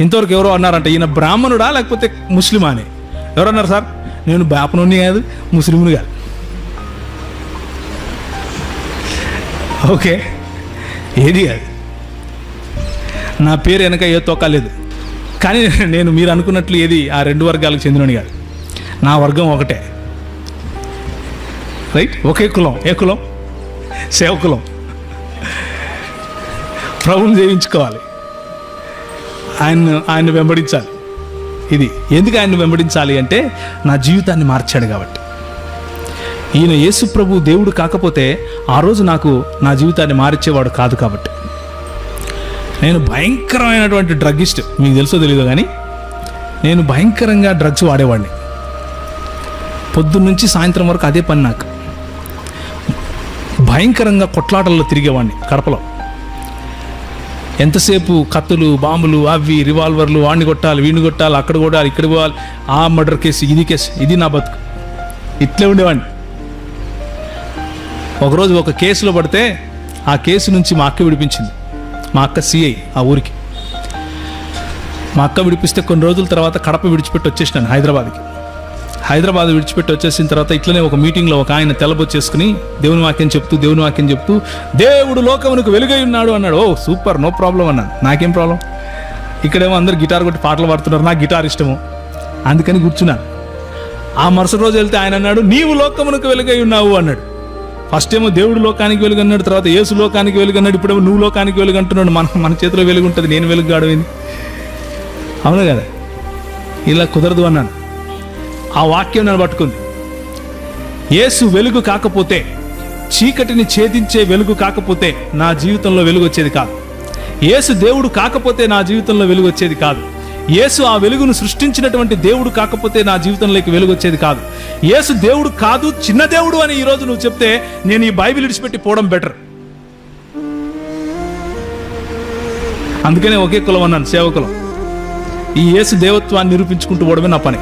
ఇంతవరకు ఎవరో అన్నారంట, ఈయన బ్రాహ్మణుడా లేకపోతే ముస్లిమా అని. ఎవరన్నారు సార్? నేను బ్రాహ్మణుని కాదు, ముస్లింని కాదు. ఓకే, ఏది కాదు, నా పేరు వెనక ఏ తోకాలేదు. కానీ నేను మీరు అనుకున్నట్లు ఏది ఆ రెండు వర్గాలకు చెందినని కాదు. నా వర్గం ఒకటే, రైట్? ఒకే కులం. ఏ కులం? సేవకులం. ప్రభువుని సేవించుకోవాలి, ఆయన్ని వెంబడించాలి. ఇది ఎందుకు ఆయన్ని వెంబడించాలి అంటే, నా జీవితాన్ని మార్చాడు కాబట్టి. ఈయన యేసు ప్రభు దేవుడు కాకపోతే ఆ రోజు నాకు నా జీవితాన్ని మారిచ్చేవాడు కాదు కాబట్టి. నేను భయంకరమైనటువంటి డ్రగ్గిస్ట్, మీకు తెలుసో తెలీదు కానీ నేను భయంకరంగా డ్రగ్స్ వాడేవాడిని. పొద్దున్నుంచి సాయంత్రం వరకు అదే పని నాకు. భయంకరంగా కొట్లాటల్లో తిరిగేవాడిని కడపలో. ఎంతసేపు కత్తులు, బాంబులు, అవి రివాల్వర్లు, వాడిని కొట్టాలి, వీడిని కొట్టాలి, అక్కడ కొట్టాలి, ఇక్కడ పోవాలి, ఆ మర్డర్ కేసు, ఇది కేసు, ఇది నా బతుకు. ఇట్లే ఉండేవాడిని. ఒకరోజు ఒక కేసులో పడితే ఆ కేసు నుంచి మా అక్క విడిపించింది. మా అక్క సిఐ ఆ ఊరికి. మా అక్క విడిపిస్తే కొన్ని రోజుల తర్వాత కడప విడిచిపెట్టి వచ్చేసినాను హైదరాబాద్కి. హైదరాబాద్ విడిచిపెట్టి వచ్చేసిన తర్వాత ఇట్లనే ఒక మీటింగ్లో ఒక ఆయన తెల్లబొచ్చేసుకుని దేవుని వాక్యం చెప్తూ దేవుడు లోకమునకు వెలుగై ఉన్నాడు అన్నాడు. ఓ సూపర్, నో ప్రాబ్లం అన్నాను. నాకేం ప్రాబ్లం, ఇక్కడేమో అందరు గిటార్ కొట్టి పాటలు పాడుతున్నారు, నాకు గిటార్ ఇష్టము, అందుకని కూర్చున్నాను. ఆ మరుసటి రోజు వెళ్తే ఆయన అన్నాడు, నీవు లోకమునకు వెలుగై ఉన్నావు అన్నాడు. ఫస్ట్ ఏమో దేవుడు లోకానికి వెలుగు అన్నాడు, తర్వాత యేసు లోకానికి వెలుగు అన్నాడు, ఇప్పుడేమో నువ్వు లోకానికి వెలుగు అంటున్నాడు. మన చేతిలో వెలుగు ఉంటుంది, నేను వెలుగు గాడవేంది? అవును కదా, ఇలా కుదరదు అన్నాను. ఆ వాక్యం నన్ను పట్టుకుంది. యేసు వెలుగు కాకపోతే, చీకటిని ఛేదించే వెలుగు కాకపోతే నా జీవితంలో వెలుగు వచ్చేది కాదు. యేసు దేవుడు కాకపోతే నా జీవితంలో వెలుగు వచ్చేది కాదు. యేసు ఆ వెలుగును సృష్టించినటువంటి దేవుడు కాకపోతే నా జీవితంలోకి వెలుగు వచ్చేది కాదు. యేసు దేవుడు కాదు, చిన్న దేవుడు అని ఈరోజు నువ్వు చెప్తే నేను ఈ బైబిల్ విడిచిపెట్టి పోవడం బెటర్. అందుకనే ఒకే కులం అన్నాను, సేవకులం. ఈ యేసు దేవత్వాన్ని నిరూపించుకుంటూ పోవడమే నా పని.